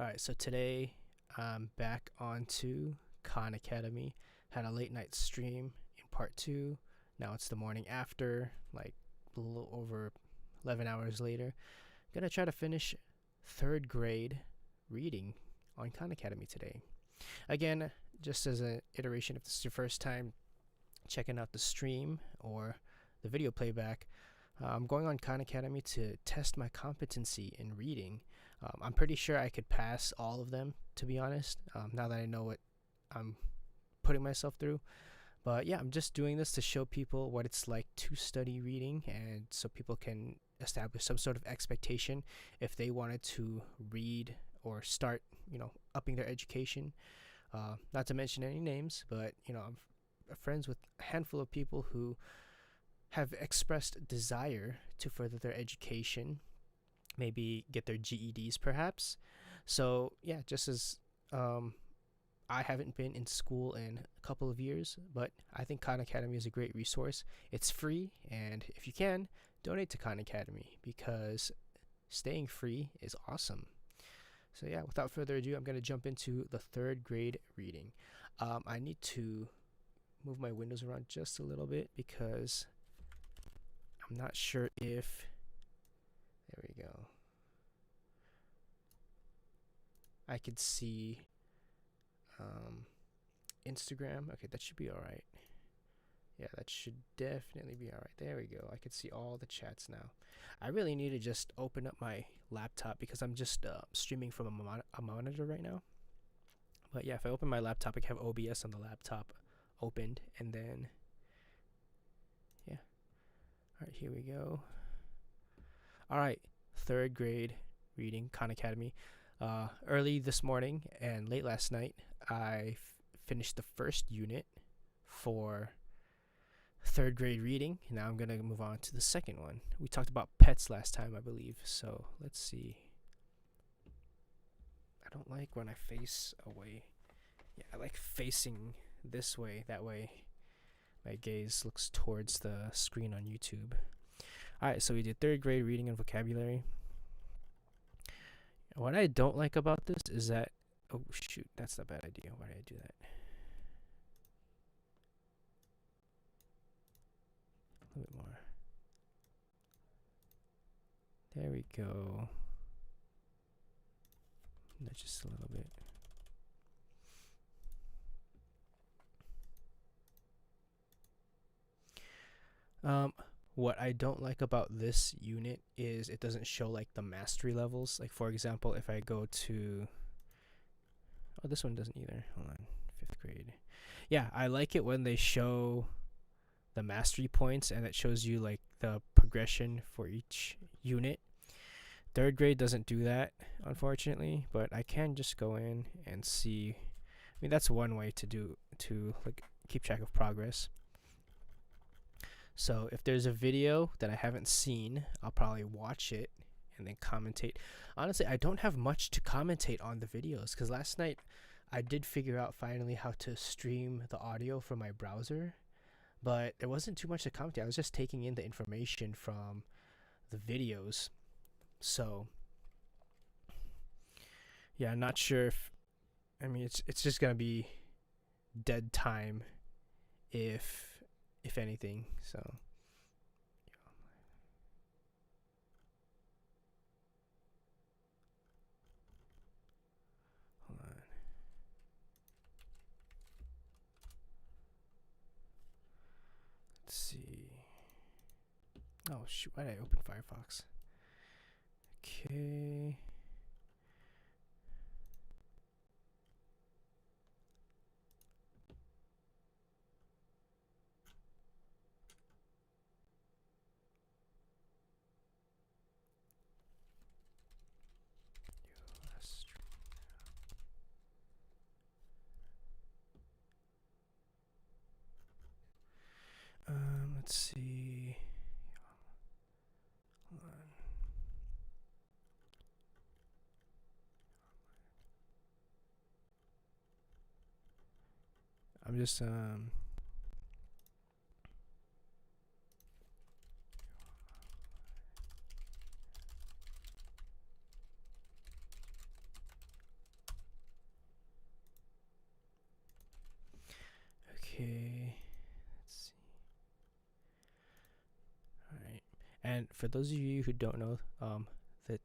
Alright, so today I'm back onto Khan Academy. Had a late night stream in part 2. Now it's the morning after, like a little over 11 hours later. Gonna try to finish 3rd grade reading on Khan Academy today. Again, just as an iteration, if this is your first time checking out the stream or the video playback, I'm going on Khan Academy to test my competency in reading. I'm pretty sure I could pass all of them, to be honest, now that I know what I'm putting myself through. But yeah, I'm just doing this to show people what it's like to study reading, and so people can establish some sort of expectation if they wanted to read or start, upping their education. Not to mention any names, but I'm friends with a handful of people who have expressed desire to further their education, maybe get their GEDs perhaps. So yeah, just as I haven't been in school in a couple of years, but I think Khan Academy is a great resource. It's free, and if you can, donate to Khan Academy because staying free is awesome. So yeah, without further ado, I'm going to jump into the 3rd grade reading. I need to move my windows around just a little bit because I'm not sure if, there we go, I could see Instagram. Okay, that should be all right. Yeah, that should definitely be all right. There we go. I could see all the chats now. I really need to just open up my laptop because I'm just streaming from a monitor right now. But yeah, if I open my laptop, I can have OBS on the laptop opened, and then yeah. All right, here we go. All right, 3rd grade reading, Khan Academy. Early this morning and late last night, I finished the first unit for 3rd grade reading. Now I'm gonna move on to the second one. We talked about pets last time, I believe. So let's see. I don't like when I face away. Yeah, I like facing this way. That way my gaze looks towards the screen on YouTube. Alright, so we did 3rd grade reading and vocabulary. What I don't like about this is that, oh shoot, that's a bad idea. Why did I do that? A little bit more. There we go. That's just a little bit. What I don't like about this unit is it doesn't show like the mastery levels. Like for example, if I go to, oh, this one doesn't either. Hold on, 5th grade. Yeah, I like it when they show the mastery points and it shows you like the progression for each unit. 3rd grade doesn't do that, unfortunately, but I can just go in and see. I mean, that's one way to like keep track of progress. So if there's a video that I haven't seen, I'll probably watch it and then commentate. Honestly, I don't have much to commentate on the videos because last night I did figure out finally how to stream the audio from my browser, but there wasn't too much to commentate. I was just taking in the information from the videos. So yeah, I'm not sure if, I mean, it's just gonna be dead time if anything. So hold on. Let's see. Oh shoot, why did I open Firefox? Okay. Let's see. Hold on. I'm just for those of you who don't know, the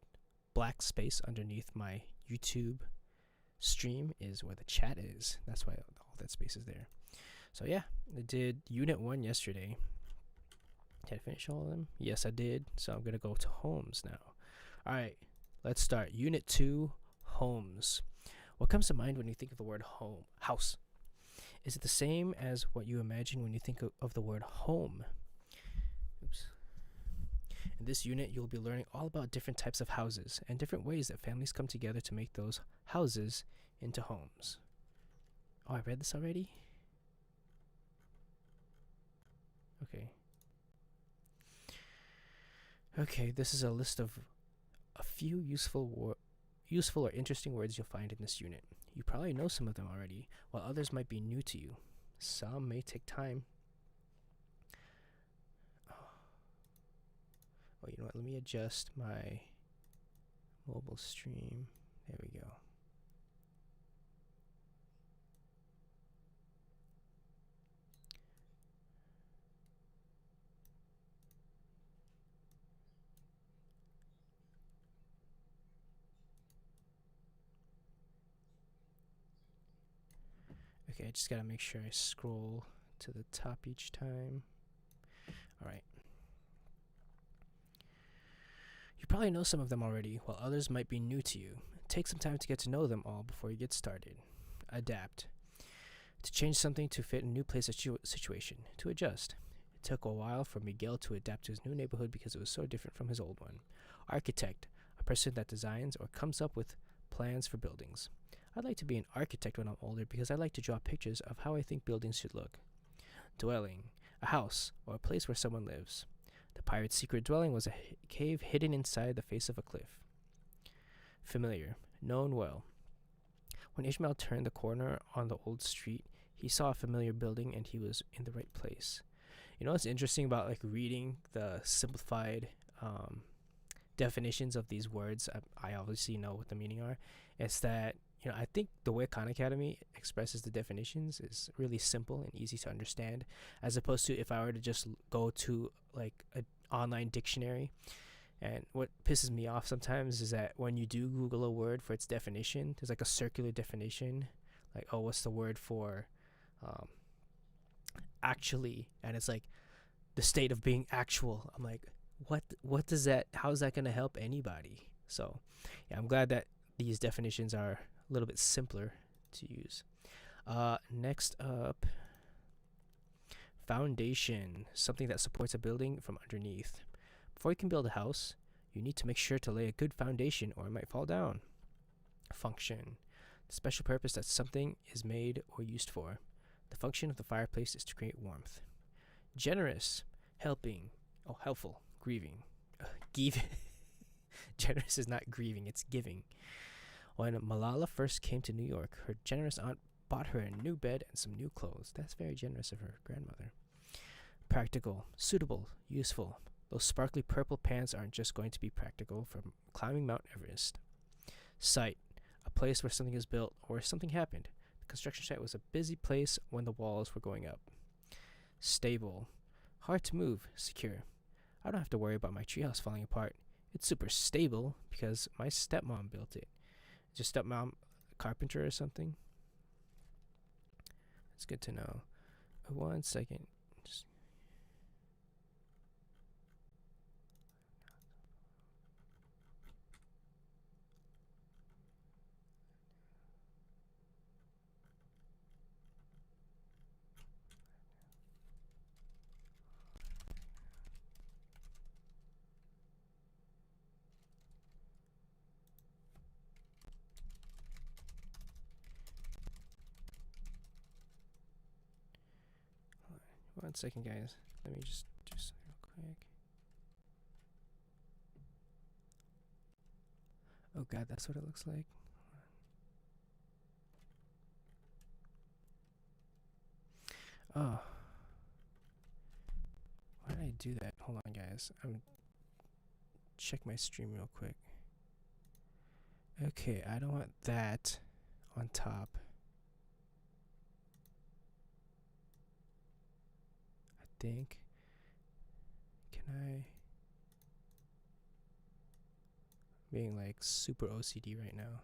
black space underneath my YouTube stream is where the chat is. That's why all that space is there. So yeah, I did Unit 1 yesterday. Did I finish all of them? Yes, I did. So I'm going to go to homes now. All right, let's start. Unit 2, homes. What comes to mind when you think of the word home? House. Is it the same as what you imagine when you think of the word home? Oops. In this unit, you'll be learning all about different types of houses and different ways that families come together to make those houses into homes. Oh, I read this already? Okay. Okay, this is a list of a few useful or interesting words you'll find in this unit. You probably know some of them already, while others might be new to you. Some may take time. Oh, you know what? Let me adjust my mobile stream. There we go. Okay, I just gotta make sure I scroll to the top each time. Alright. You probably know some of them already, while others might be new to you. Take some time to get to know them all before you get started. Adapt. To change something to fit a new place or situation. To adjust. It took a while for Miguel to adapt to his new neighborhood because it was so different from his old one. Architect. A person that designs or comes up with plans for buildings. I'd like to be an architect when I'm older because I like to draw pictures of how I think buildings should look. Dwelling. A house or a place where someone lives. The pirate's secret dwelling was a cave hidden inside the face of a cliff. Familiar. Known well. When Ishmael turned the corner on the old street, he saw a familiar building and he was in the right place. You know what's interesting about like reading the simplified definitions of these words? I obviously know what the meaning are. It's that, you know, I think the way Khan Academy expresses the definitions is really simple and easy to understand, as opposed to if I were to just go to like an online dictionary. And what pisses me off sometimes is that when you do Google a word for its definition, there's like a circular definition, like, oh, what's the word for actually? And it's like the state of being actual. I'm like, what does that, how is that going to help anybody? So yeah, I'm glad that these definitions are a little bit simpler to use. Next up, foundation, something that supports a building from underneath. Before you can build a house, you need to make sure to lay a good foundation or it might fall down. Function, the special purpose that something is made or used for. The function of the fireplace is to create warmth. Generous, helping, oh, helpful, grieving. Give. Generous is not grieving, it's giving. When Malala first came to New York, her generous aunt bought her a new bed and some new clothes. That's very generous of her grandmother. Practical, suitable, useful. Those sparkly purple pants aren't just going to be practical for climbing Mount Everest. Site, a place where something is built or something happened. The construction site was a busy place when the walls were going up. Stable, hard to move, secure. I don't have to worry about my treehouse falling apart. It's super stable because my stepmom built it. Is your stepmom a carpenter or something? It's good to know. 1 second. Just one second, guys. Let me just do something real quick. Oh god, that's what it looks like. Oh. Why did I do that? Hold on, guys. I'm gonna check my stream real quick. Okay, I don't want that on top. I think. Can I? being like super OCD right now.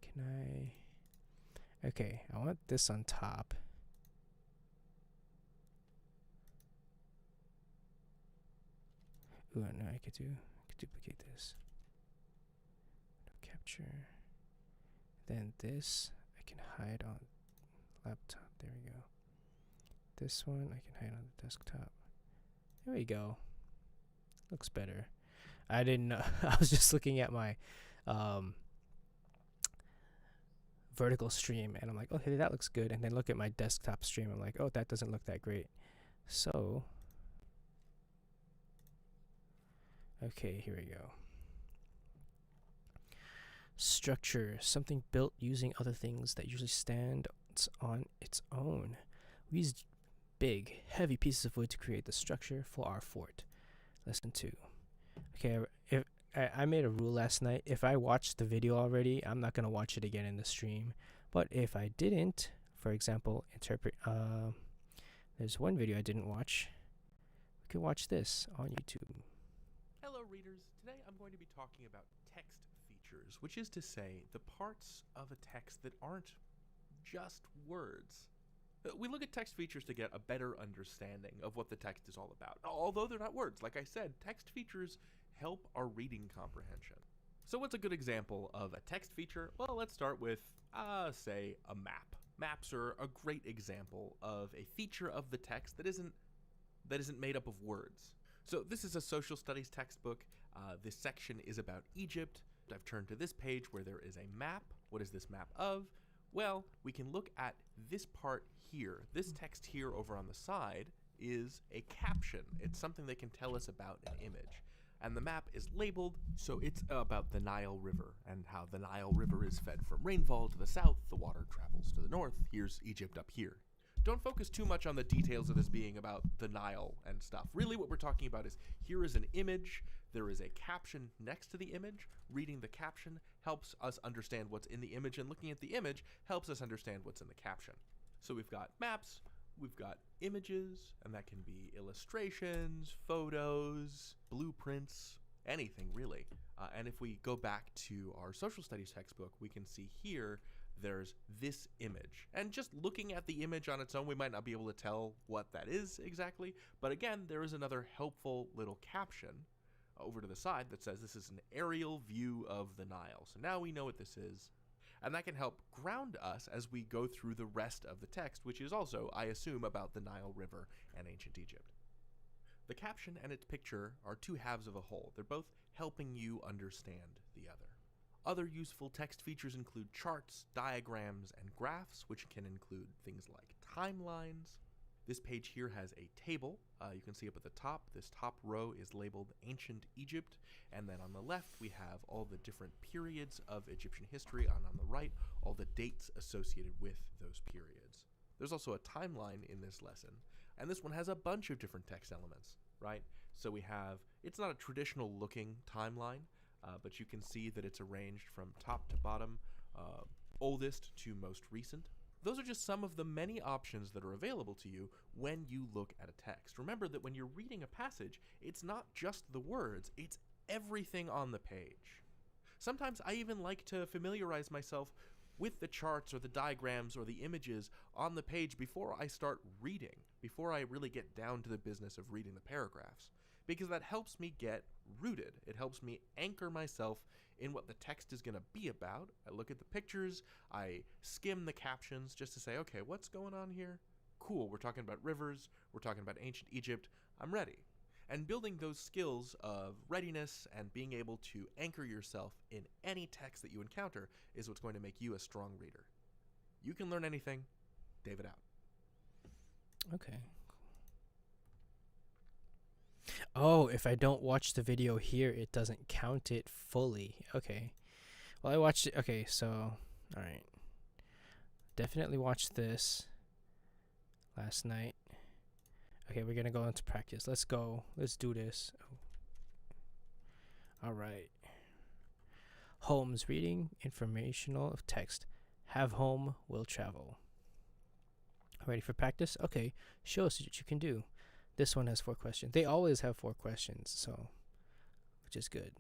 Can I? Okay, I want this on top. Ooh, no, I could duplicate this. Capture. Then this I can hide on laptop. There we go. This one I can hide on the desktop. There we go. Looks better. I didn't know. I was just looking at my vertical stream and I'm like, okay, that looks good. And then look at my desktop stream. I'm like, oh, that doesn't look that great. So, okay, here we go. Structure, something built using other things that usually stand on its own. We used big, heavy pieces of wood to create the structure for our fort. Lesson 2. Okay, if I made a rule last night. If I watched the video already, I'm not going to watch it again in the stream. But if I didn't, for example, there's one video I didn't watch. We could watch this on YouTube. Hello readers, today I'm going to be talking about text features, which is to say the parts of a text that aren't just words. We look at text features to get a better understanding of what the text is all about. Although they're not words, like I said, text features help our reading comprehension. So what's a good example of a text feature? Well, let's start with, say, a map. Maps are a great example of a feature of the text that isn't made up of words. So this is a social studies textbook. This section is about Egypt. I've turned to this page where there is a map. What is this map of? Well, we can look at this part here. This text here over on the side is a caption. It's something that can tell us about an image. And the map is labeled, so it's about the Nile River and how the Nile River is fed from rainfall to the south, the water travels to the north, here's Egypt up here. Don't focus too much on the details of this being about the Nile and stuff. Really what we're talking about is here is an image, there is a caption next to the image. Reading the caption helps us understand what's in the image, and looking at the image helps us understand what's in the caption. So we've got maps, we've got images, and that can be illustrations, photos, blueprints, anything really. And if we go back to our social studies textbook, we can see here there's this image. And just looking at the image on its own, we might not be able to tell what that is exactly. But again, there is another helpful little caption over to the side that says this is an aerial view of the Nile. So now we know what this is. And that can help ground us as we go through the rest of the text, which is also, I assume, about the Nile River and ancient Egypt. The caption and its picture are two halves of a whole. They're both helping you understand the other. Other useful text features include charts, diagrams, and graphs, which can include things like timelines. This page here has a table. You can see up at the top, this top row is labeled Ancient Egypt, and then on the left we have all the different periods of Egyptian history, and on the right, all the dates associated with those periods. There's also a timeline in this lesson, and this one has a bunch of different text elements, right? So we have, it's not a traditional looking timeline, but you can see that it's arranged from top to bottom, oldest to most recent. Those are just some of the many options that are available to you when you look at a text. Remember that when you're reading a passage, it's not just the words, it's everything on the page. Sometimes I even like to familiarize myself with the charts or the diagrams or the images on the page before I start reading, before I really get down to the business of reading the paragraphs, because that helps me get rooted. It helps me anchor myself in what the text is going to be about. I look at the pictures, I skim the captions just to say, okay, what's going on here? Cool, we're talking about rivers, we're talking about ancient Egypt, I'm ready. And building those skills of readiness and being able to anchor yourself in any text that you encounter is what's going to make you a strong reader. You can learn anything. David out. Okay. Oh, if I don't watch the video here, it doesn't count it fully. Okay. Well, I watched it. Okay, so, alright. Definitely watched this last night. Okay, we're going to go into practice. Let's go. Let's do this. Oh. Alright. Holmes, reading informational text. Have home, will travel. Ready for practice? Okay, show us what you can do. This one has 4 questions. They always have 4 questions, so which is good.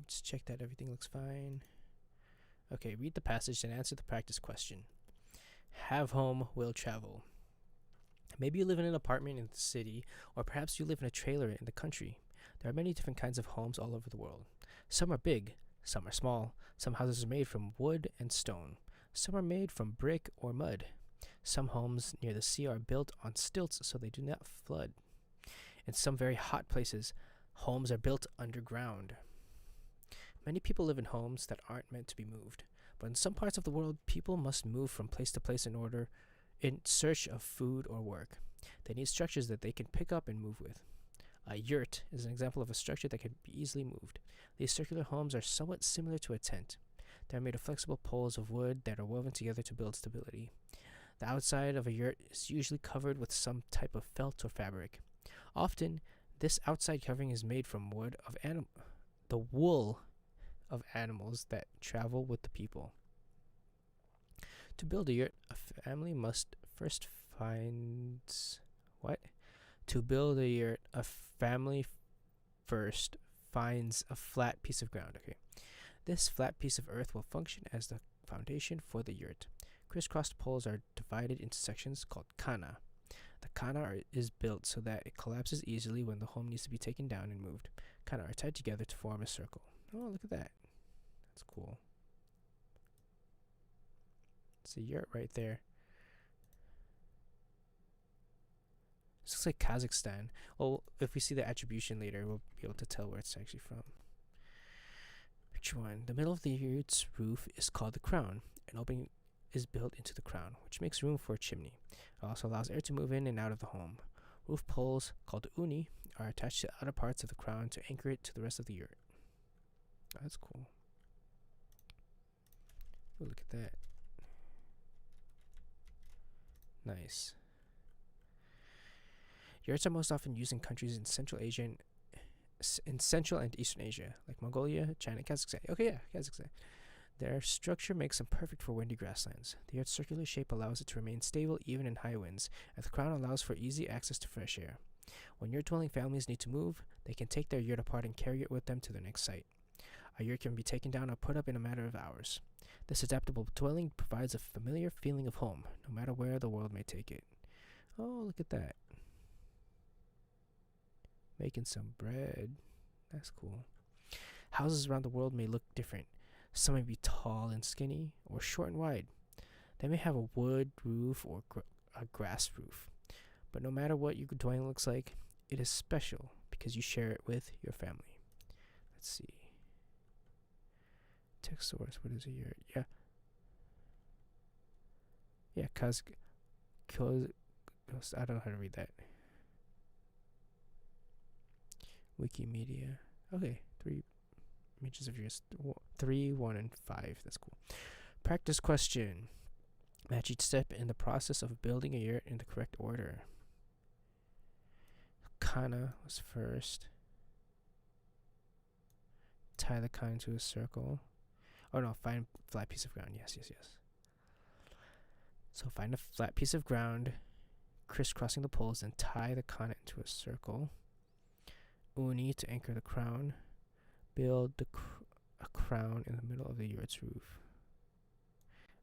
Just check that everything looks fine. Okay, read the passage and answer the practice question. Have home, will travel. Maybe you live in an apartment in the city, or perhaps you live in a trailer in the country. There are many different kinds of homes all over the world. Some are big, some are small. Some houses are made from wood and stone. Some are made from brick or mud. Some homes near the sea are built on stilts so they do not flood. In some very hot places, homes are built underground. Many people live in homes that aren't meant to be moved, but in some parts of the world, people must move from place to place in search of food or work. They need structures that they can pick up and move with. A yurt is an example of a structure that can be easily moved. These circular homes are somewhat similar to a tent. They are made of flexible poles of wood that are woven together to build stability. The outside of a yurt is usually covered with some type of felt or fabric. Often, this outside covering is made from the wool of animals that travel with the people. To build a yurt, a family must first find what? To build a yurt, a family first finds a flat piece of ground. Okay. This flat piece of earth will function as the foundation for the yurt. Crisscrossed poles are divided into sections called kana. The kana is built so that it collapses easily when the home needs to be taken down and moved. Kana are tied together to form a circle. Oh, look at that. That's cool. It's a yurt right there. This looks like Kazakhstan. Well, if we see the attribution later, we'll be able to tell where it's actually from. Picture 1. The middle of the yurt's roof is called the crown. An opening is built into the crown, which makes room for a chimney. It also allows air to move in and out of the home. Roof poles, called uni, are attached to outer parts of the crown to anchor it to the rest of the yurt. Oh, that's cool. Ooh, look at that. Nice. Yurts are most often used in countries in Central and Eastern Asia, like Mongolia, China, Kazakhstan. Okay, yeah, Kazakhstan. Their structure makes them perfect for windy grasslands. The yurt's circular shape allows it to remain stable even in high winds, and the crown allows for easy access to fresh air. When yurt-dwelling families need to move, they can take their yurt apart and carry it with them to their next site. A yurt can be taken down or put up in a matter of hours. This adaptable dwelling provides a familiar feeling of home, no matter where the world may take it. Oh, look at that. Making some bread. That's cool. Houses around the world may look different. Some may be tall and skinny, or short and wide. They may have a wood roof or a grass roof. But no matter what your dwelling looks like, it is special because you share it with your family. Let's see. Text source. What is a yurt? Yeah. Yeah, I don't know how to read that. Wikimedia. Okay, 3 images of yours. 3, 1, and 5. That's cool. Practice question. Match each step in the process of building a yurt in the correct order. Kana was first. Tie the kana to a circle. Oh no, find flat piece of ground. Yes. So find a flat piece of ground, crisscrossing the poles, and tie the kana into a circle. Uni to anchor the crown. Build a crown in the middle of the yurt's roof.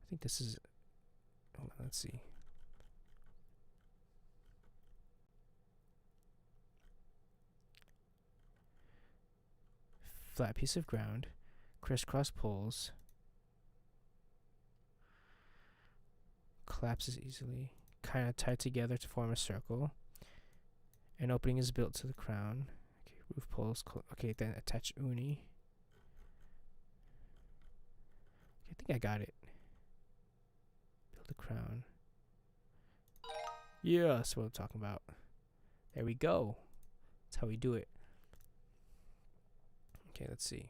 I think this is. Hold on, let's see. Flat piece of ground, crisscross poles, collapses easily, kind of tied together to form a circle. An opening is built to the crown. Okay, roof poles. Okay, then attach uni. Okay, I think I got it. Build the crown. Yeah, that's what I'm talking about. There we go. That's how we do it. Okay, let's see.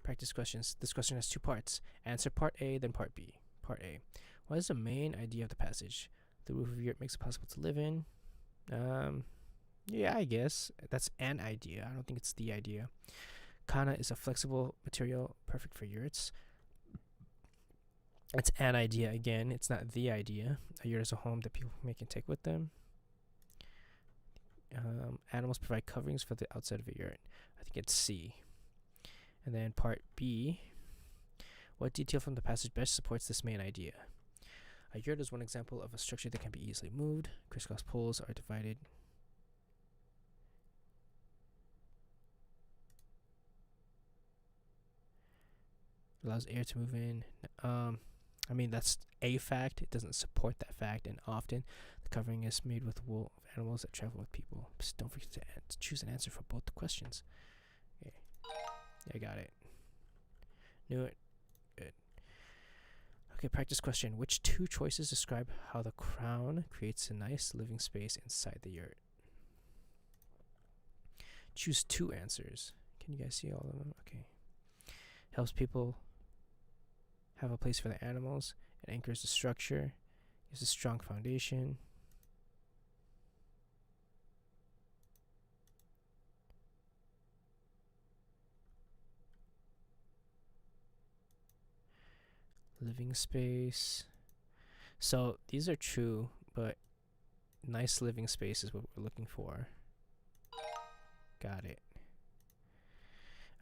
Practice questions. This question has 2 parts. Answer part A, then part B. Part A. What is the main idea of the passage? The roof of a yurt makes it possible to live in. Yeah, I guess. That's an idea. I don't think it's the idea. Kana is a flexible material perfect for yurts. It's an idea again. It's not the idea. A yurt is a home that people can take with them. Animals provide coverings for the outside of a yurt. I think it's C. And then part B. What detail from the passage best supports this main idea? A yurt is one example of a structure that can be easily moved. Crisscross poles are divided. Allows air to move in. I mean, that's a fact. It doesn't support that fact. And often, the covering is made with wool of animals that travel with people. Just don't forget to choose an answer for both the questions. Okay. Yeah, I got it. Knew it. Good. Okay, practice question. Which two choices describe how the crown creates a nice living space inside the yurt? Choose two answers. Can you guys see all of them? Okay. Helps people have a place for the animals. It anchors the structure. Gives a strong foundation. Living space. So these are true, but nice living space is what we're looking for. Got it.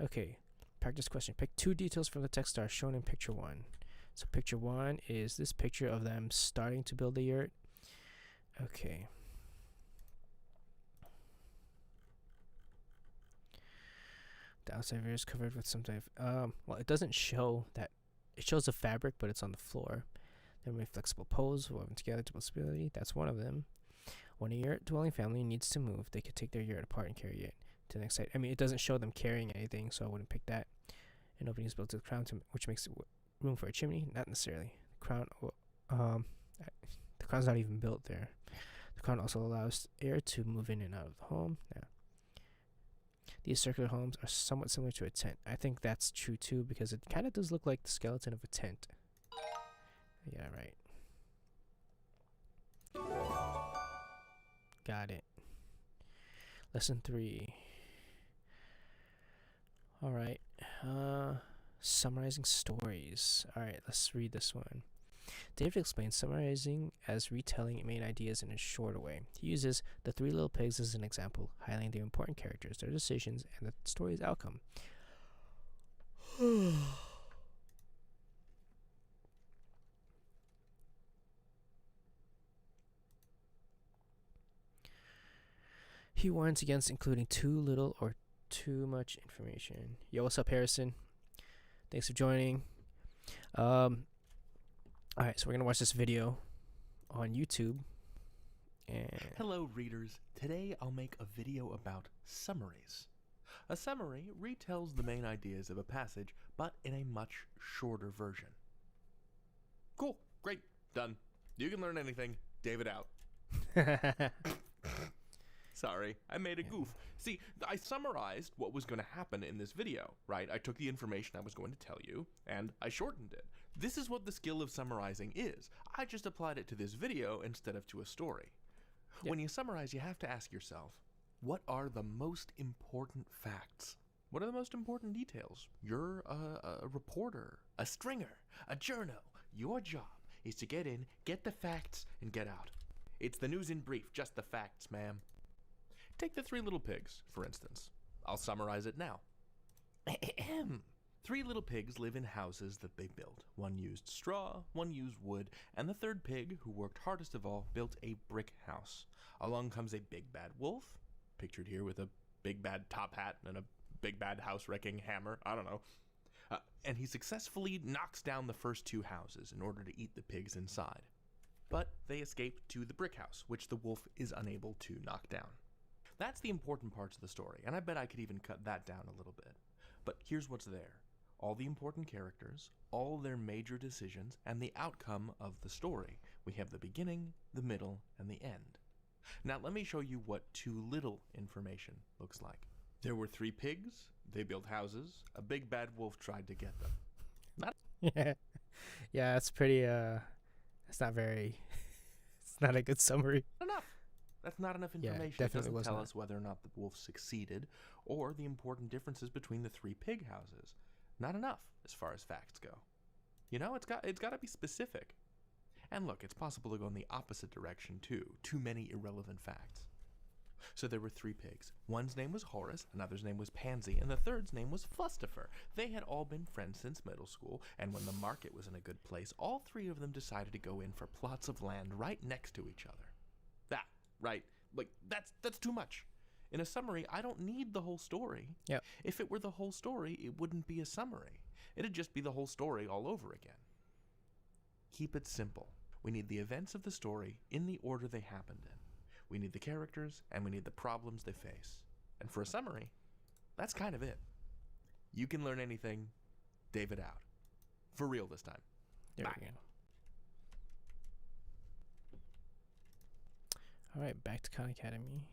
Okay, practice question. Pick two details from the text that are shown in picture 1. So picture 1 is this picture of them starting to build a yurt. Okay. The outside area is covered with some type well, it doesn't show that. It shows the fabric, but it's on the floor. Then we have flexible poles woven together to possibility. That's one of them. When a yurt dwelling family needs to move, they could take their yurt apart and carry it to the next site. I mean, it doesn't show them carrying anything, so I wouldn't pick that. An opening is built to the crown, which makes room for a chimney. Not necessarily. The crown, the crown's not even built there. The crown also allows air to move in and out of the home. Yeah. These circular homes are somewhat similar to a tent. I think that's true too, because it kind of does look like the skeleton of a tent. Yeah, right. Got it. Lesson 3. Alright. Summarizing stories. Alright, let's read this one. David explains summarizing as retelling main ideas in a shorter way. He uses the 3 little pigs as an example, highlighting their important characters, their decisions, and the story's outcome. He warns against including too little or too much information. Yo, what's up, Harrison? Thanks for joining. Alright, so we're going to watch this video on YouTube. And Hello, readers. Today I'll make a video about summaries. A summary retells the main ideas of a passage, but in a much shorter version. Cool. Great. Done. You can learn anything. David out. Sorry, I made a goof. See, I summarized what was going to happen in this video, right? I took the information I was going to tell you, and I shortened it. This is what the skill of summarizing is. I just applied it to this video instead of to a story. Yeah. When you summarize, you have to ask yourself, what are the most important facts? What are the most important details? You're a reporter, a stringer, a journo. Your job is to get in, get the facts, and get out. It's the news in brief, just the facts, ma'am. Take the 3 little pigs, for instance. I'll summarize it now. 3 little pigs live in houses that they built. One used straw, one used wood, and the 3rd pig, who worked hardest of all, built a brick house. Along comes a big bad wolf, pictured here with a big bad top hat and a big bad house-wrecking hammer. I don't know. And he successfully knocks down the first 2 houses in order to eat the pigs inside. But they escape to the brick house, which the wolf is unable to knock down. That's the important parts of the story, and I bet I could even cut that down a little bit. But here's what's there. All the important characters, all their major decisions, and the outcome of the story. We have the beginning, the middle, and the end. Now let me show you what too little information looks like. There were 3 pigs, they built houses, a big bad wolf tried to get them. Yeah, it's pretty, it's not very, it's not a good summary. Enough. That's not enough information. Yeah, it doesn't was tell not. us whether or not the wolf succeeded or the important differences between the 3 pig houses. Not enough as far as facts go. You know, it's got to be specific. And look, it's possible to go in the opposite direction too. Too many irrelevant facts. So there were 3 pigs. One's name was Horace, another's name was Pansy, and the third's name was Fustifer. They had all been friends since middle school, and when the market was in a good place, all 3 of them decided to go in for plots of land right next to each other. That, right? Like, that's too much. In a summary, I don't need the whole story. Yep. If it were the whole story, it wouldn't be a summary. It'd just be the whole story all over again. Keep it simple. We need the events of the story in the order they happened in. We need the characters, and we need the problems they face. And for a summary, that's kind of it. You can learn anything. David out. For real this time. There Bye. we go. All right, back to Khan Academy.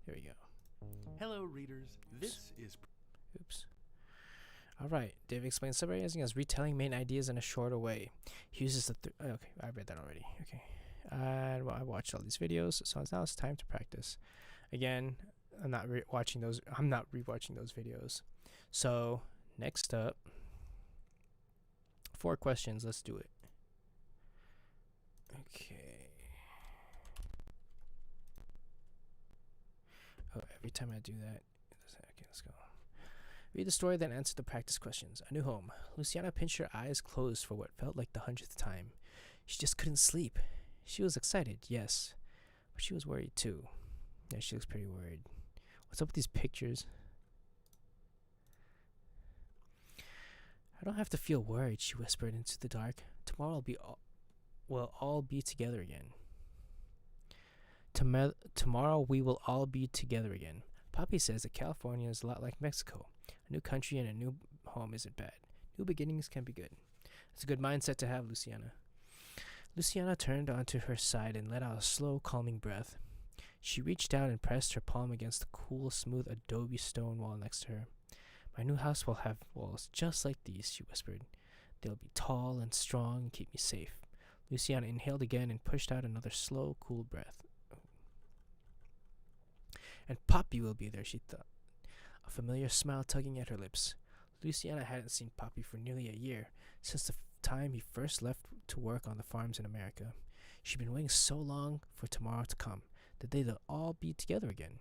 There we go. Hello, readers. This is... Oops. All right. David explains summarizing as retelling main ideas in a shorter way. He uses the... okay, I read that already. Okay. Well, I watched all these videos, so now it's time to practice. Again, I'm not rewatching those videos. So, next up, 4 questions. Let's do it. Okay. Oh, every time I do that... Okay, let's go. Read the story, then answer the practice questions. A new home. Luciana pinched her eyes closed for what felt like the 100th time. She just couldn't sleep. She was excited, yes, but she was worried too. Yeah, she looks pretty worried. What's up with these pictures? I don't have to feel worried, she whispered into the dark. Tomorrow we'll all be together again. Tomorrow we will all be together again. Poppy says that California is a lot like Mexico. A new country and a new home isn't bad. New beginnings can be good. It's a good mindset to have, Luciana. Luciana turned onto her side and let out a slow, calming breath. She reached out and pressed her palm against the cool, smooth adobe stone wall next to her. My new house will have walls just like these, she whispered. They'll be tall and strong and keep me safe. Luciana inhaled again and pushed out another slow, cool breath. And Poppy will be there, she thought, a familiar smile tugging at her lips. Luciana hadn't seen Poppy for nearly a year, since the time he first left to work on the farms in America. She'd been waiting so long for tomorrow to come, that they'd all be together again.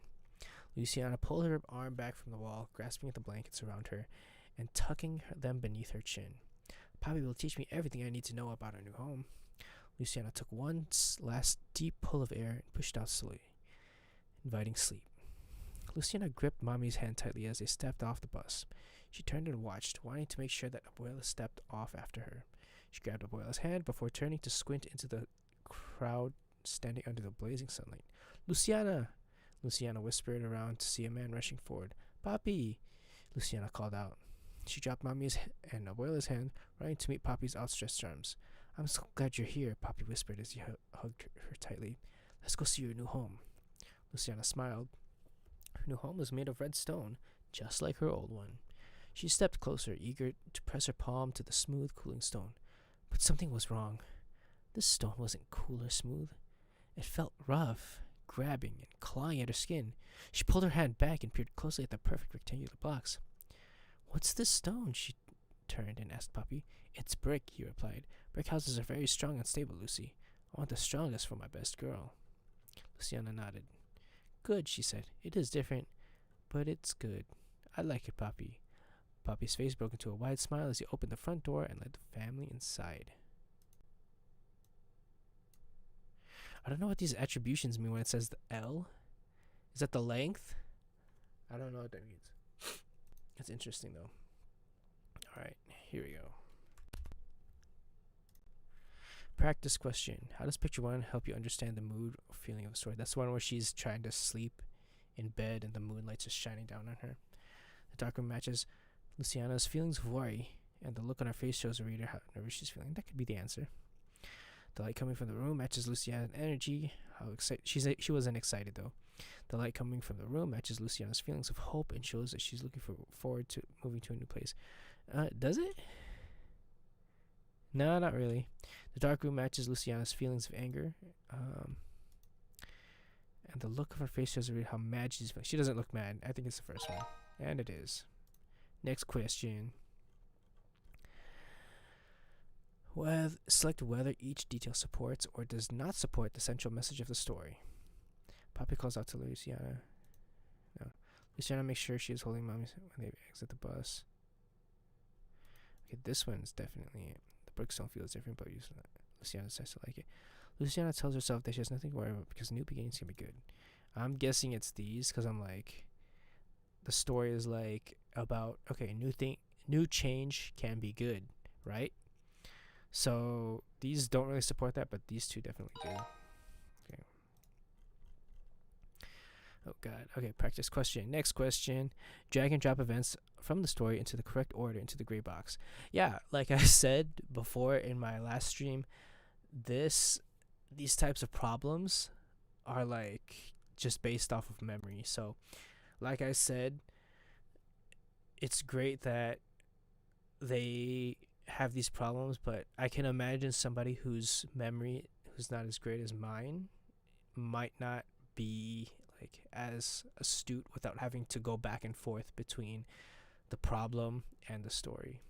Luciana pulled her arm back from the wall, grasping at the blankets around her, and tucking them beneath her chin. Poppy will teach me everything I need to know about our new home. Luciana took one last deep pull of air and pushed out slowly, inviting sleep. Luciana gripped Mommy's hand tightly as they stepped off the bus. She turned and watched, wanting to make sure that Abuela stepped off after her. She grabbed Abuela's hand before turning to squint into the crowd standing under the blazing sunlight. Luciana! Luciana whispered around to see a man rushing forward. Poppy! Luciana called out. She dropped Mommy's and Abuela's hand, running to meet Poppy's outstretched arms. I'm so glad you're here, Poppy whispered as he hugged her tightly. Let's go see your new home. Luciana smiled. Her new home was made of red stone, just like her old one. She stepped closer, eager to press her palm to the smooth, cooling stone. But something was wrong. This stone wasn't cool or smooth. It felt rough, grabbing and clawing at her skin. She pulled her hand back and peered closely at the perfect rectangular blocks. What's this stone? She turned and asked Poppy. It's brick, he replied. Brick houses are very strong and stable, Lucy. I want the strongest for my best girl. Luciana nodded. Good, she said. It is different, but it's good. I like it, Poppy. Poppy's face broke into a wide smile as he opened the front door and led the family inside. I don't know what these attributions mean when it says the L. Is that the length? I don't know what that means. That's interesting, though. Alright, here we go. Practice question. How does picture 1 help you understand the mood or feeling of the story? That's the one where she's trying to sleep in bed and the moonlight's just shining down on her. The dark room matches Luciana's feelings of worry, and the look on her face shows the reader how nervous she's feeling. That could be the answer. The light coming from the room matches Luciana's energy. How excited she wasn't excited though. The light coming from the room matches Luciana's feelings of hope and shows that she's looking forward to moving to a new place. Does it? No, not really. The dark room matches Luciana's feelings of anger. And the look of her face shows how mad she's feeling. She doesn't look mad. I think it's the first one. And it is. Next question. Select whether each detail supports or does not support the central message of the story. Poppy calls out to Luciana. No. Luciana makes sure she is holding mommy when they exit the bus. Okay, this one's definitely it. The Brookstone feels different, but Luciana says to like it. Luciana tells herself that she has nothing to worry about because new beginnings can be good. I'm guessing it's these because I'm like, the story is like about, okay, new change can be good, right? So these don't really support that, but these two definitely do. Okay. Oh god. Okay, practice question. Next question. Drag and drop events from the story into the correct order into the gray box. Yeah, like I said before in my last stream, these types of problems are like just based off of memory. So, like I said, it's great that they have these problems, but I can imagine somebody whose memory who's not as great as mine might not be like as astute without having to go back and forth between the problem and the story.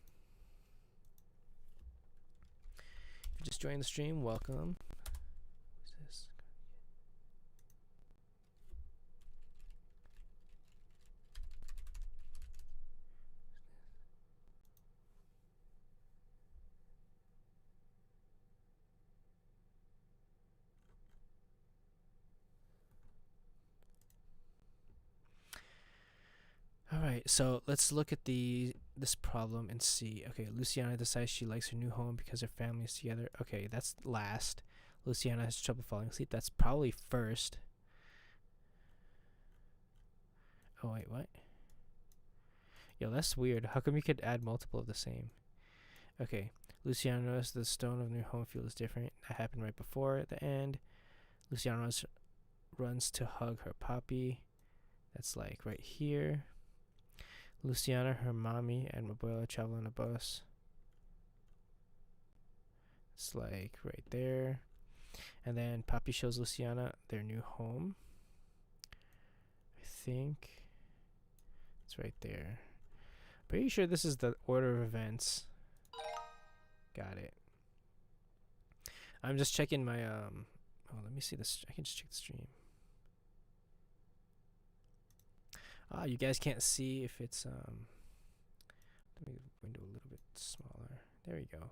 If you just joined the stream, welcome. Who's this? Alright, so let's look at this problem and see. Okay, Luciana decides she likes her new home because her family is together. Okay, that's last. Luciana has trouble falling asleep. That's probably first. Oh, wait, what? Yo, that's weird. How come you could add multiple of the same? Okay, Luciana noticed the stone of her new home feels different. That happened right before the end. Luciana runs to hug her puppy. That's like right here. Luciana, her mommy, and Mabuela travel on a bus. It's like right there. And then Papi shows Luciana their new home. I think it's right there. Pretty sure this is the order of events. Got it. I'm just checking my oh, let me see this. I can just check the stream. You guys can't see if it's let me make the window a little bit smaller. There we go.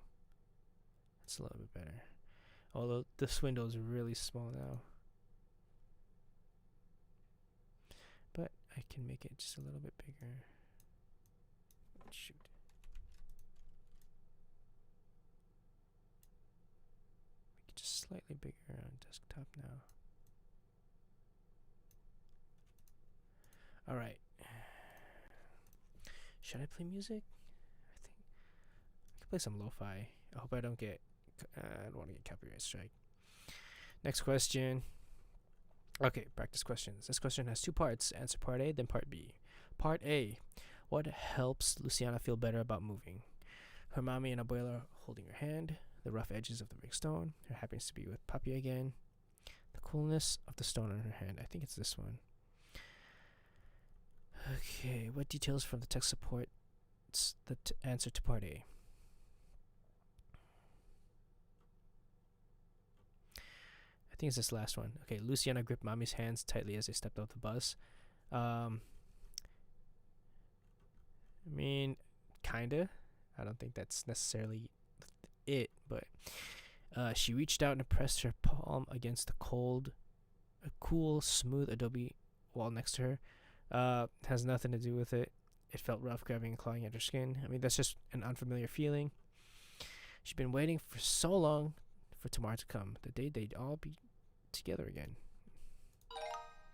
That's a little bit better. Although this window is really small now. But I can make it just a little bit bigger. Shoot. Make it just slightly bigger on desktop now. Alright. Should I play music? I think I could play some lo-fi. I hope I don't get I don't want to get copyright strike. Next question. Okay, practice questions. This question has two parts. Answer part A, then part B. Part A. What helps Luciana feel better about moving? Her mommy and abuela holding her hand, the rough edges of the big stone, her happiness to be with Papi again, the coolness of the stone on her hand. I think it's this one. Okay, what details from the text supports the answer to part A? I think it's this last one. Okay, Luciana gripped mommy's hands tightly as they stepped off the bus. I mean, kinda. I don't think that's necessarily it, but she reached out and pressed her palm against the cool, smooth adobe wall next to her. Has nothing to do with it. It felt rough grabbing and clawing at her skin. I mean, that's just an unfamiliar feeling. She'd been waiting for so long for tomorrow to come, the day they'd all be together again.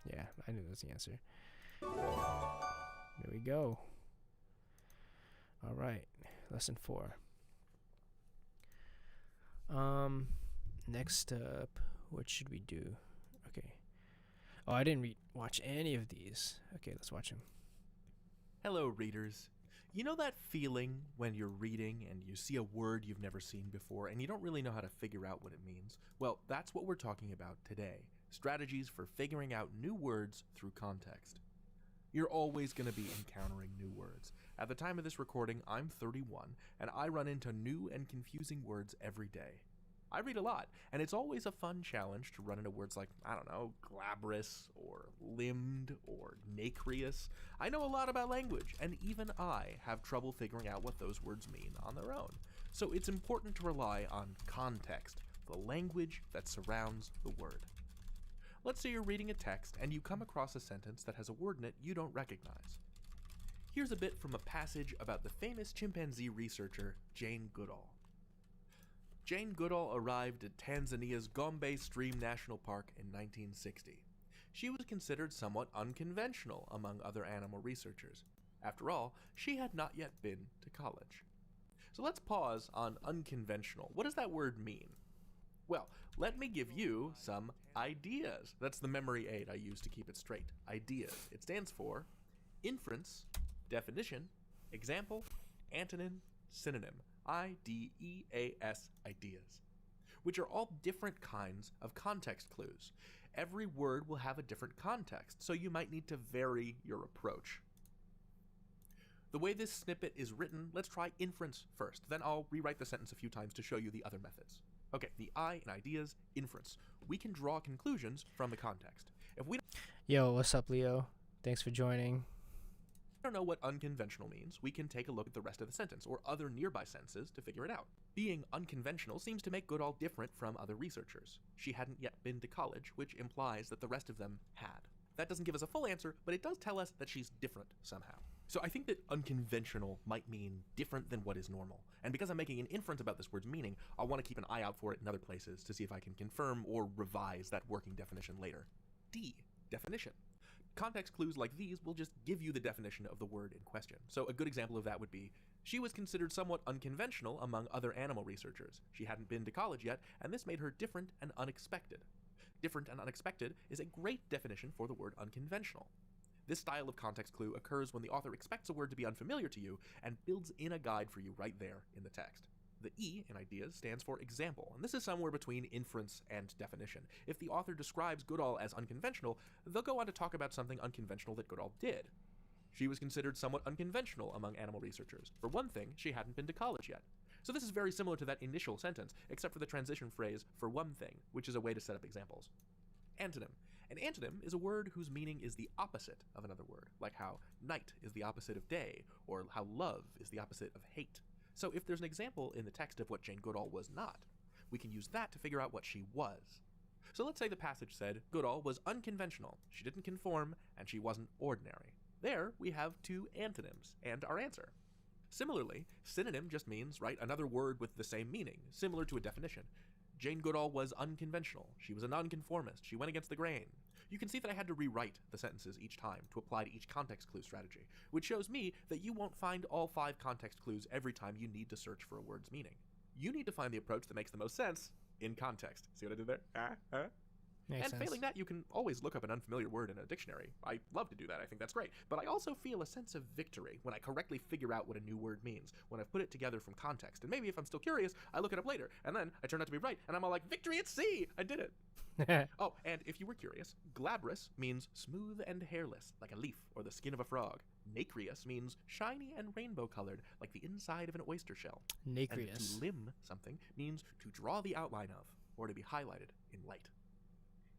Yeah, I knew that was the answer. There we go. All right, lesson 4. Next up, what should we do? Okay. Oh, I didn't watch any of these. Okay, let's watch them. Hello, readers. You know that feeling when you're reading and you see a word you've never seen before and you don't really know how to figure out what it means? Well, that's what we're talking about today. Strategies for figuring out new words through context. You're always going to be encountering new words. At the time of this recording, I'm 31, and I run into new and confusing words every day. I read a lot, and it's always a fun challenge to run into words like, I don't know, glabrous, or limbed, or nacreous. I know a lot about language, and even I have trouble figuring out what those words mean on their own. So it's important to rely on context, the language that surrounds the word. Let's say you're reading a text and you come across a sentence that has a word in it you don't recognize. Here's a bit from a passage about the famous chimpanzee researcher Jane Goodall. Jane Goodall arrived at Tanzania's Gombe Stream National Park in 1960. She was considered somewhat unconventional among other animal researchers. After all, she had not yet been to college. So let's pause on unconventional. What does that word mean? Well, let me give you some ideas. That's the memory aid I use to keep it straight. Ideas. It stands for inference, definition, example, antonym, synonym. IDEAS, ideas, which are all different kinds of context clues. Every word will have a different context, so you might need to vary your approach. The way this snippet is written, let's try inference first. Then I'll rewrite the sentence a few times to show you the other methods. Okay, the I in ideas, inference. We can draw conclusions from the context. If we Yo, what's up, Leo? Thanks for joining. don't know what unconventional means, we can take a look at the rest of the sentence or other nearby sentences to figure it out. Being unconventional seems to make Goodall different from other researchers. She hadn't yet been to college, which implies that the rest of them had. That doesn't give us a full answer, but it does tell us that she's different somehow. So I think that unconventional might mean different than what is normal. And because I'm making an inference about this word's meaning, I'll want to keep an eye out for it in other places to see if I can confirm or revise that working definition later. D, definition. Context clues like these will just give you the definition of the word in question. So a good example of that would be, she was considered somewhat unconventional among other animal researchers. She hadn't been to college yet, and this made her different and unexpected. Different and unexpected is a great definition for the word unconventional. This style of context clue occurs when the author expects a word to be unfamiliar to you and builds in a guide for you right there in the text. The E in ideas stands for example, and this is somewhere between inference and definition. If the author describes Goodall as unconventional, they'll go on to talk about something unconventional that Goodall did. She was considered somewhat unconventional among animal researchers. For one thing, she hadn't been to college yet. So this is very similar to that initial sentence, except for the transition phrase, for one thing, which is a way to set up examples. Antonym. An antonym is a word whose meaning is the opposite of another word, like how night is the opposite of day, or how love is the opposite of hate. So if there's an example in the text of what Jane Goodall was not, we can use that to figure out what she was. So let's say the passage said, Goodall was unconventional, she didn't conform, and she wasn't ordinary. There we have two antonyms, and our answer. Similarly, synonym just means, right, another word with the same meaning, similar to a definition. Jane Goodall was unconventional. She was a nonconformist. She went against the grain. You can see that I had to rewrite the sentences each time to apply to each context clue strategy, which shows me that you won't find all 5 context clues every time you need to search for a word's meaning. You need to find the approach that makes the most sense in context. See what I did there? Makes and sense. failing that, you can always look up an unfamiliar word in a dictionary. I love to do that. I think that's great. But I also feel a sense of victory when I correctly figure out what a new word means, when I've put it together from context. And maybe if I'm still curious, I look it up later, and then I turn out to be right, and I'm all like, victory at sea! I did it! Oh, and if you were curious, glabrous means smooth and hairless, like a leaf or the skin of a frog. Nacreous means shiny and rainbow-colored, like the inside of an oyster shell. Nacreous. And to limn something means to draw the outline of, or to be highlighted in light.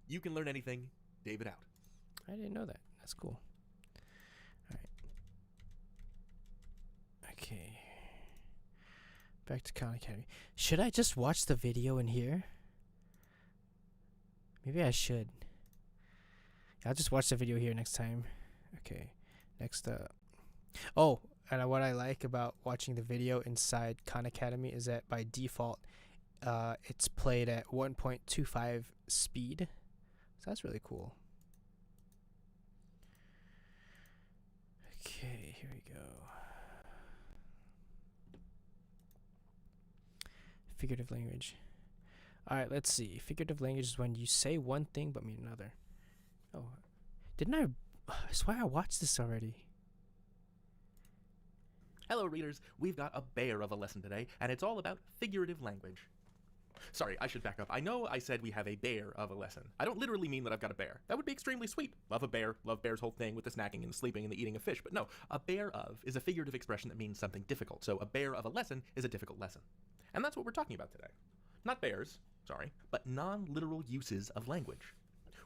You can learn anything. David out. I didn't know that. That's cool. All right. Okay. Back to Khan Academy. Should I just watch the video in here? Maybe I should. I'll just watch the video here next time. Okay. Next up. Oh, and what I like about watching the video inside Khan Academy is that by default, it's played at 1.25 speed. So that's really cool. Okay, here we go. Figurative language. Alright, let's see. Figurative language is when you say one thing but mean another. Oh, didn't I swear I watched this already. Hello, readers. We've got a bear of a lesson today, and it's all about figurative language. Sorry, I should back up. I know I said we have a bear of a lesson. I don't literally mean that I've got a bear. That would be extremely sweet. Love a bear, love bear's whole thing with the snacking and the sleeping and the eating of fish. But no, a bear of is a figurative expression that means something difficult. So a bear of a lesson is a difficult lesson. And that's what we're talking about today. Not bears, sorry, but non-literal uses of language,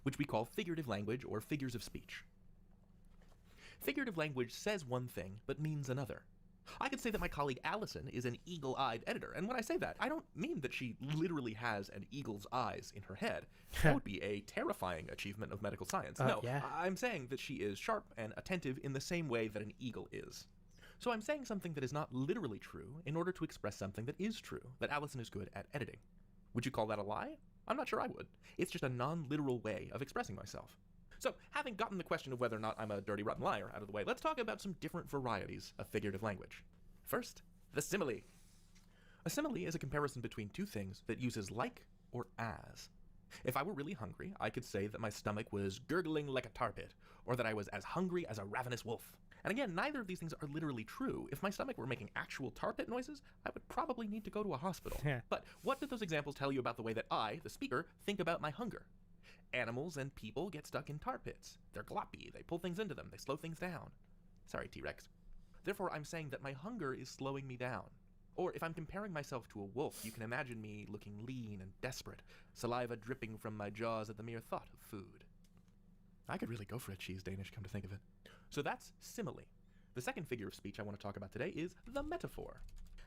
which we call figurative language or figures of speech. Figurative language says one thing, but means another. I could say that my colleague Allison is an eagle-eyed editor, and when I say that, I don't mean that she literally has an eagle's eyes in her head. That would be a terrifying achievement of medical science. No, yeah. I'm saying that she is sharp and attentive in the same way that an eagle is. So I'm saying something that is not literally true in order to express something that is true, that Allison is good at editing. Would you call that a lie? I'm not sure I would. It's just a non-literal way of expressing myself. So, having gotten the question of whether or not I'm a dirty, rotten liar out of the way, let's talk about some different varieties of figurative language. First, the simile. A simile is a comparison between two things that uses like or as. If I were really hungry, I could say that my stomach was gurgling like a tar pit, or that I was as hungry as a ravenous wolf. And again, neither of these things are literally true. If my stomach were making actual tar pit noises, I would probably need to go to a hospital. But what did those examples tell you about the way that I, the speaker, think about my hunger? Animals and people get stuck in tar pits. They're gloppy, they pull things into them, they slow things down. Sorry, T-Rex. Therefore, I'm saying that my hunger is slowing me down. Or if I'm comparing myself to a wolf, you can imagine me looking lean and desperate, saliva dripping from my jaws at the mere thought of food. I could really go for a cheese Danish, come to think of it. So that's simile. The second figure of speech I want to talk about today is the metaphor.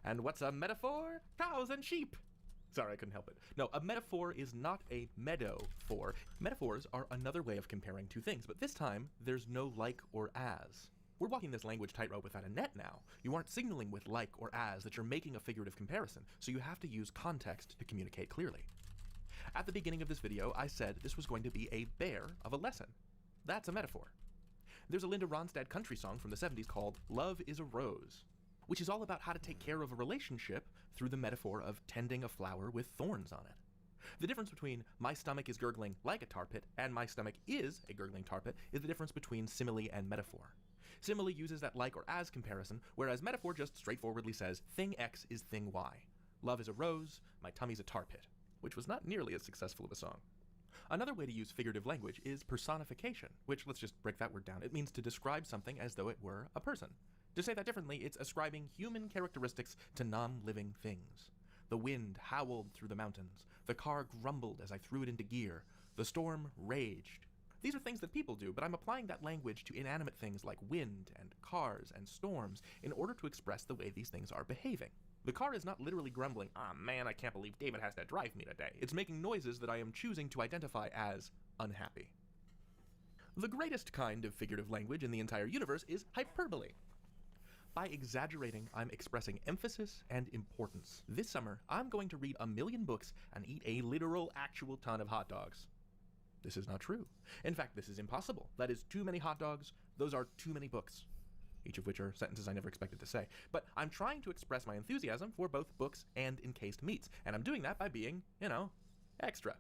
And what's a metaphor? Cows and sheep. Sorry, I couldn't help it. No, a metaphor is not a meadow-for. Metaphors are another way of comparing two things, but this time, there's no like or as. We're walking this language tightrope without a net now. You aren't signaling with like or as that you're making a figurative comparison, so you have to use context to communicate clearly. At the beginning of this video, I said this was going to be a bear of a lesson. That's a metaphor. There's a Linda Ronstadt country song from the 70s called Love is a Rose, which is all about how to take care of a relationship through the metaphor of tending a flower with thorns on it. The difference between my stomach is gurgling like a tar pit and my stomach is a gurgling tar pit is the difference between simile and metaphor. Simile uses that like or as comparison, whereas metaphor just straightforwardly says thing X is thing Y. Love is a rose, my tummy's a tar pit, which was not nearly as successful of a song. Another way to use figurative language is personification, which, let's just break that word down. It means to describe something as though it were a person. To say that differently, it's ascribing human characteristics to non-living things. The wind howled through the mountains. The car grumbled as I threw it into gear. The storm raged. These are things that people do, but I'm applying that language to inanimate things like wind and cars and storms in order to express the way these things are behaving. The car is not literally grumbling, "Ah, man, I can't believe David has to drive me today." It's making noises that I am choosing to identify as unhappy. The greatest kind of figurative language in the entire universe is hyperbole. By exaggerating, I'm expressing emphasis and importance. This summer, I'm going to read 1,000,000 books and eat a literal, actual ton of hot dogs. This is not true. In fact, this is impossible. That is too many hot dogs. Those are too many books. Each of which are sentences I never expected to say. But I'm trying to express my enthusiasm for both books and encased meats, and I'm doing that by being, extra.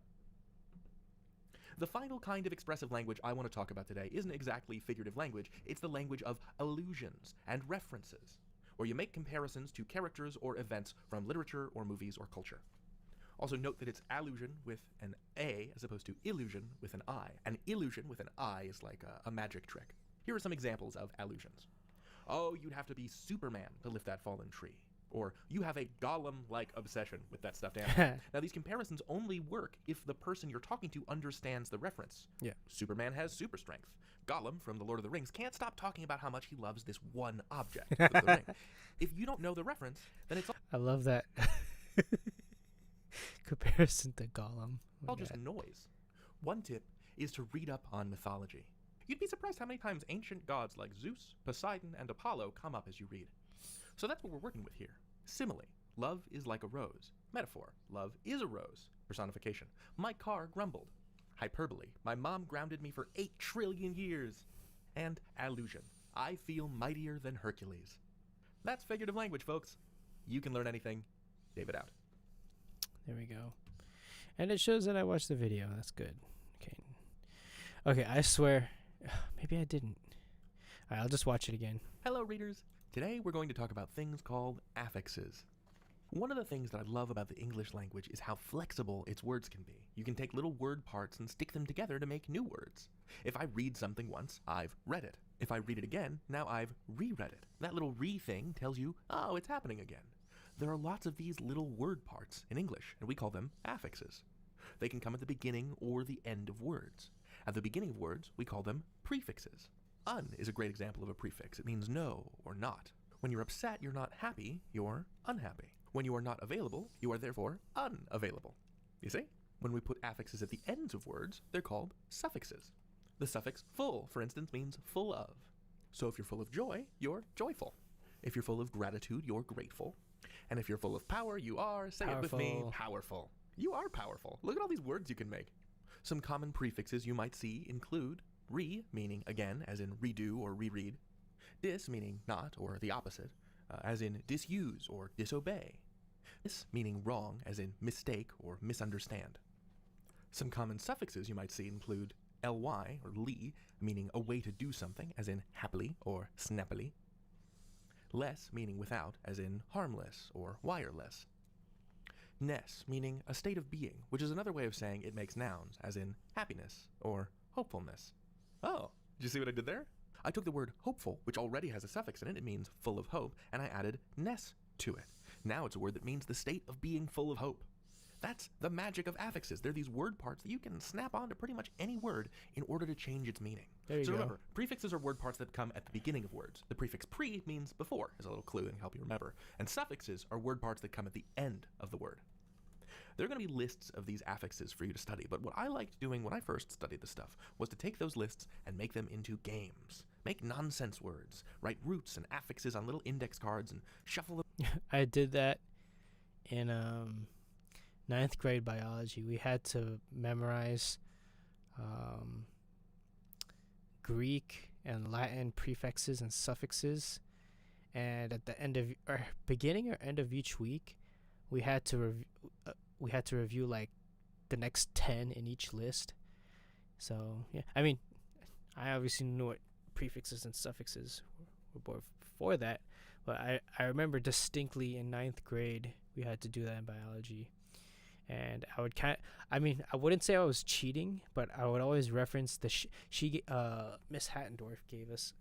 The final kind of expressive language I want to talk about today isn't exactly figurative language, it's the language of allusions and references, where you make comparisons to characters or events from literature or movies or culture. Also note that it's allusion with an A as opposed to illusion with an I. An illusion with an I is like a magic trick. Here are some examples of allusions. Oh, you'd have to be Superman to lift that fallen tree. Or, you have a Gollum-like obsession with that stuffed animal. Now, these comparisons only work if the person you're talking to understands the reference. Yeah. Superman has super strength. Gollum, from The Lord of the Rings, can't stop talking about how much he loves this one object, the ring. If you don't know the reference, then it's I love that comparison to Gollum. all just noise. One tip is to read up on mythology. You'd be surprised how many times ancient gods like Zeus, Poseidon, and Apollo come up as you read. So that's what we're working with here. Simile. Love is like a rose. Metaphor. Love is a rose. Personification. My car grumbled. Hyperbole. My mom grounded me for 8 trillion years. And allusion. I feel mightier than Hercules. That's figurative language, folks. You can learn anything. David out. There we go. And it shows that I watched the video. That's good. Okay, I swear. Maybe I didn't. All right, I'll just watch it again. Hello, readers. Today we're going to talk about things called affixes. One of the things that I love about the English language is how flexible its words can be. You can take little word parts and stick them together to make new words. If I read something once, I've read it. If I read it again, now I've reread it. That little re thing tells you, oh, it's happening again. There are lots of these little word parts in English, and we call them affixes. They can come at the beginning or the end of words. At the beginning of words, we call them prefixes. Un is a great example of a prefix. It means no or not. When you're upset, you're not happy, you're unhappy. When you are not available, you are therefore unavailable. You see? When we put affixes at the ends of words, they're called suffixes. The suffix full, for instance, means full of. So if you're full of joy, you're joyful. If you're full of gratitude, you're grateful. And if you're full of power, you are, say it with me, powerful. You are powerful. Look at all these words you can make. Some common prefixes you might see include re, meaning again, as in redo or reread. Dis, meaning not or the opposite, as in disuse or disobey. Mis, meaning wrong, as in mistake or misunderstand. Some common suffixes you might see include ly or li, meaning a way to do something, as in happily or snappily. Less, meaning without, as in harmless or wireless. Ness, meaning a state of being, which is another way of saying it makes nouns, as in happiness or hopefulness. Oh, did you see what I did there? I took the word hopeful, which already has a suffix in it, it means full of hope, and I added ness to it. Now it's a word that means the state of being full of hope. That's the magic of affixes. They're these word parts that you can snap onto pretty much any word in order to change its meaning. There you go. Remember, prefixes are word parts that come at the beginning of words. The prefix pre means before, as a little clue and help you remember. And suffixes are word parts that come at the end of the word. There are going to be lists of these affixes for you to study, but what I liked doing when I first studied this stuff was to take those lists and make them into games. Make nonsense words, write roots and affixes on little index cards and shuffle them. I did that in ninth grade biology. We had to memorize Greek and Latin prefixes and suffixes, and at the end of or beginning or end of each week, we had to review like the next 10 in each list. So yeah, I mean, I obviously knew what prefixes and suffixes were before that, but I remember distinctly in ninth grade we had to do that in biology. And I would I wouldn't say I was cheating, but I would always reference Miss Hattendorf gave us,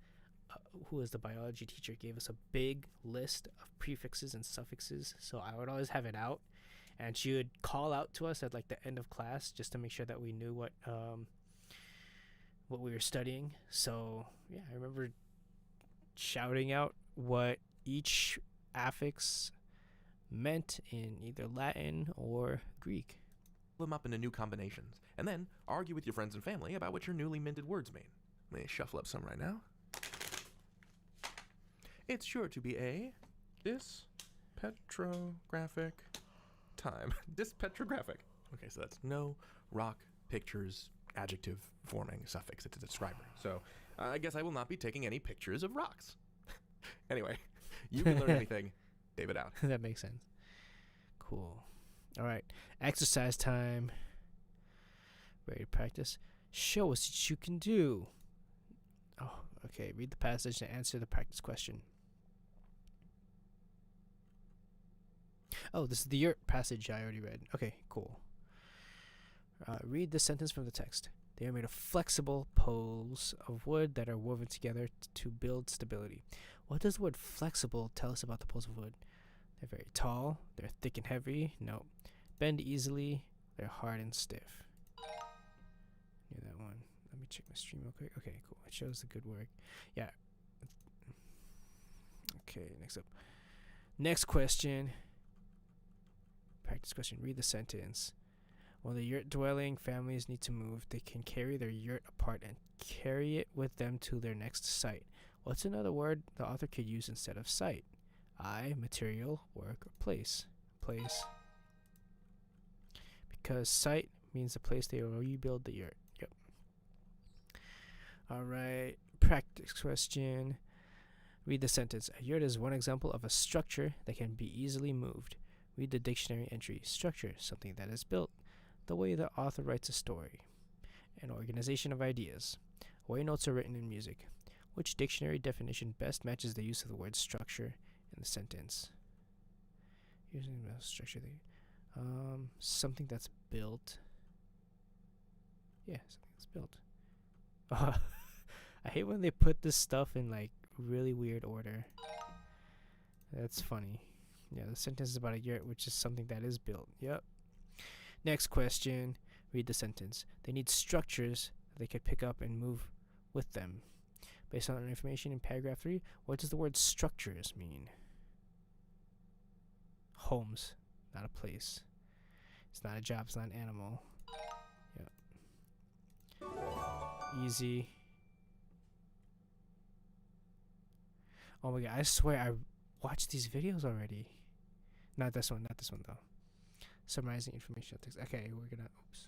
who was the biology teacher, gave us a big list of prefixes and suffixes. So I would always have it out, and she would call out to us at like the end of class just to make sure that we knew what we were studying. So yeah, I remember shouting out what each affix meant in either Latin or Greek. Them up into new combinations, and then argue with your friends and family about what your newly minted words mean. Let me shuffle up some right now. It's sure to be a dispetrographic time. Dispetrographic. Okay, so that's no rock pictures adjective forming suffix. It's a describer. So I guess I will not be taking any pictures of rocks. Anyway, you can learn anything. David out. That makes sense. Cool. All right. Exercise time. Ready to practice? Show us what you can do. Oh, okay. Read the passage and answer the practice question. Oh, this is the yurt passage I already read. Okay, cool. Read the sentence from the text. They are made of flexible poles of wood that are woven together to build stability. What does the word flexible tell us about the poles of wood? They're very tall. They're thick and heavy. No. Bend easily. They're hard and stiff. Knew that one. Let me check my stream real quick. Okay, cool. It shows the good work. Yeah. Okay, next up. Next question. Practice question. Read the sentence. When the yurt dwelling families need to move, they can carry their yurt apart and carry it with them to their next site. What's another word the author could use instead of site? I, material, work, or place. Place. Because site means the place they will rebuild the yurt. Yep. Alright. Practice question. Read the sentence. A yurt is one example of a structure that can be easily moved. Read the dictionary entry. Structure, something that is built. The way the author writes a story. An organization of ideas. Way notes are written in music. Which dictionary definition best matches the use of the word structure in the sentence? Using the structure. Something that's built. Yeah, something that's built. I hate when they put this stuff in like really weird order. That's funny. Yeah, the sentence is about a yurt, which is something that is built. Yep. Next question. Read the sentence. They need structures they could pick up and move with them. Based on information in paragraph 3, what does the word structures mean? Homes, not a place. It's not a job, it's not an animal. Yep. Easy. Oh my god, I swear I watched these videos already. Not this one though. Summarizing information text. Okay, we're gonna, oops.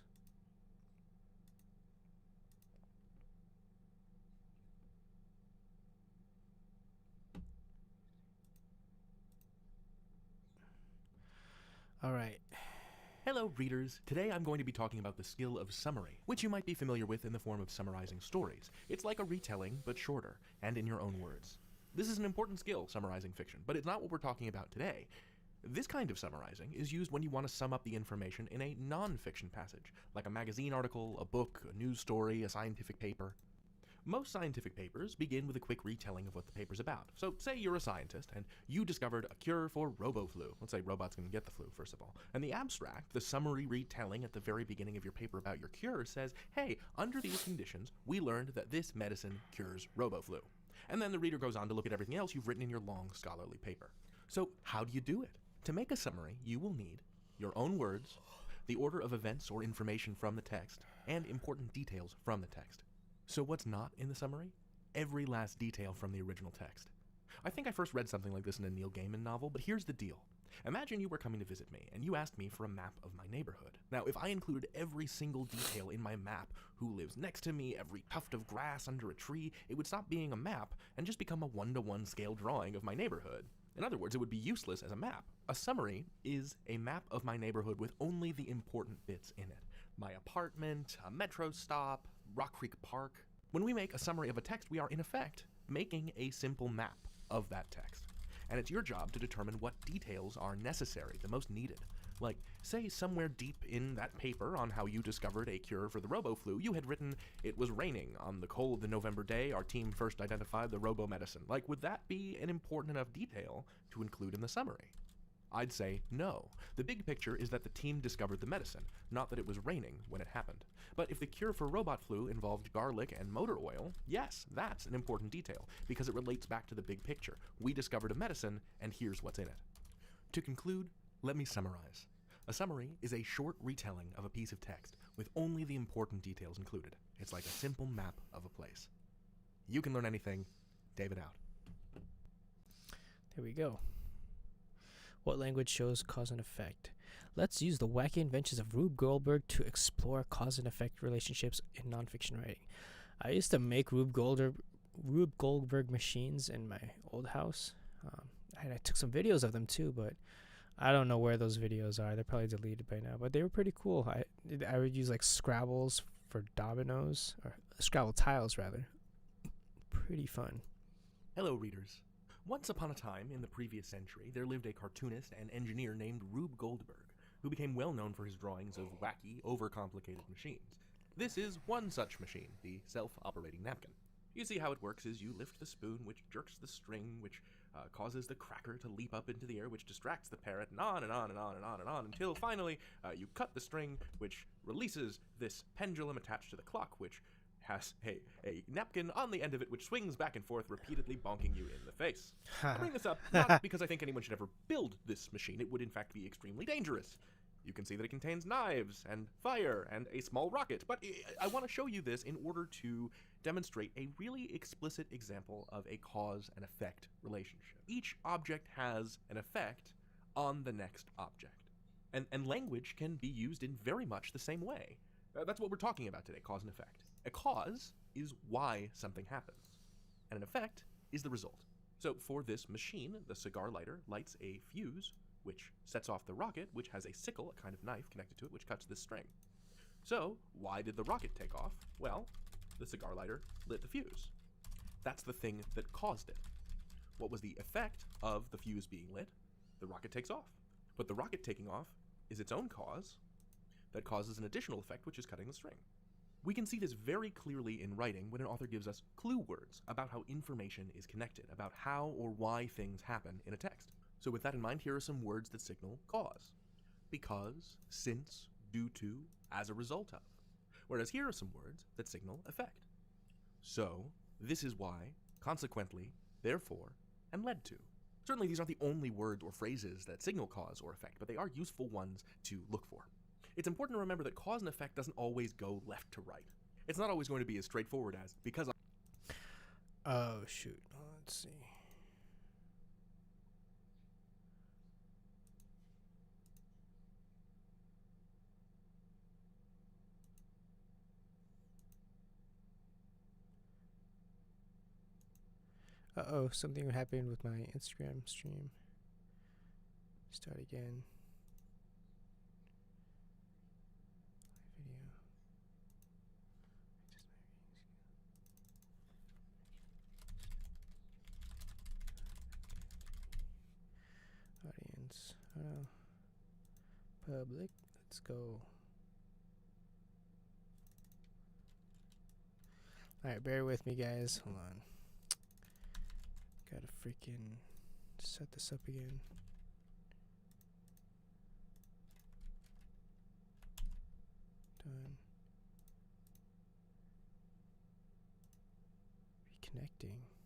All right. Hello, readers. Today I'm going to be talking about the skill of summary, which you might be familiar with in the form of summarizing stories. It's like a retelling, but shorter, and in your own words. This is an important skill, summarizing fiction, but it's not what we're talking about today. This kind of summarizing is used when you want to sum up the information in a non-fiction passage, like a magazine article, a book, a news story, a scientific paper. Most scientific papers begin with a quick retelling of what the paper's about. So say you're a scientist and you discovered a cure for robo-flu. Let's say robots can get the flu, first of all. And the abstract, the summary retelling at the very beginning of your paper about your cure, says, hey, under these conditions, we learned that this medicine cures robo-flu. And then the reader goes on to look at everything else you've written in your long scholarly paper. So how do you do it? To make a summary, you will need your own words, the order of events or information from the text, and important details from the text. So what's not in the summary? Every last detail from the original text. I think I first read something like this in a Neil Gaiman novel, but here's the deal. Imagine you were coming to visit me, and you asked me for a map of my neighborhood. Now, if I included every single detail in my map, who lives next to me, every tuft of grass under a tree, it would stop being a map and just become a 1-to-1 scale drawing of my neighborhood. In other words, it would be useless as a map. A summary is a map of my neighborhood with only the important bits in it. My apartment, a metro stop, Rock Creek Park. When we make a summary of a text, we are in effect making a simple map of that text. And it's your job to determine what details are necessary, the most needed. Like, say somewhere deep in that paper on how you discovered a cure for the robo-flu, you had written, it was raining on the cold November day our team first identified the robo-medicine. Like, would that be an important enough detail to include in the summary? I'd say no. The big picture is that the team discovered the medicine, not that it was raining when it happened. But if the cure for robot flu involved garlic and motor oil, yes, that's an important detail, because it relates back to the big picture. We discovered a medicine, and here's what's in it. To conclude, let me summarize. A summary is a short retelling of a piece of text with only the important details included. It's like a simple map of a place. You can learn anything. David out. There we go. What language shows cause and effect? Let's use the wacky inventions of Rube Goldberg to explore cause and effect relationships in nonfiction writing. I used to make Rube Goldberg machines in my old house. And I took some videos of them too, but I don't know where those videos are. They're probably deleted by now, but they were pretty cool. I would use like Scrabbles for dominoes, or Scrabble tiles rather. Pretty fun. Hello, readers. Once upon a time, in the previous century, there lived a cartoonist and engineer named Rube Goldberg, who became well known for his drawings of wacky, overcomplicated machines. This is one such machine, the self-operating napkin. You see how it works is you lift the spoon, which jerks the string, which causes the cracker to leap up into the air, which distracts the parrot, and on and on and on and on and on, until finally you cut the string, which releases this pendulum attached to the clock, which has a napkin on the end of it which swings back and forth, repeatedly bonking you in the face. I bring this up not because I think anyone should ever build this machine. It would in fact be extremely dangerous. You can see that it contains knives and fire and a small rocket, but I want to show you this in order to demonstrate a really explicit example of a cause and effect relationship. Each object has an effect on the next object. And language can be used in very much the same way. That's what we're talking about today, cause and effect. A cause is why something happens, and an effect is the result. So for this machine, the cigar lighter lights a fuse, which sets off the rocket, which has a sickle, a kind of knife connected to it, which cuts this string. So why did the rocket take off? Well, the cigar lighter lit the fuse. That's the thing that caused it. What was the effect of the fuse being lit? The rocket takes off. But the rocket taking off is its own cause that causes an additional effect, which is cutting the string. We can see this very clearly in writing when an author gives us clue words about how information is connected, about how or why things happen in a text. So with that in mind, here are some words that signal cause. Because, since, due to, as a result of. Whereas here are some words that signal effect. So, this is why, consequently, therefore, and led to. Certainly these aren't the only words or phrases that signal cause or effect, but they are useful ones to look for. It's important to remember that cause and effect doesn't always go left to right. It's not always going to be as straightforward as, because Oh, shoot. Let's see. Uh-oh, something happened with my Instagram stream. Start again. Video. Audience. Public. Let's go. Alright, bear with me, guys. Hold on. Gotta freaking set this up again. Done. Reconnecting.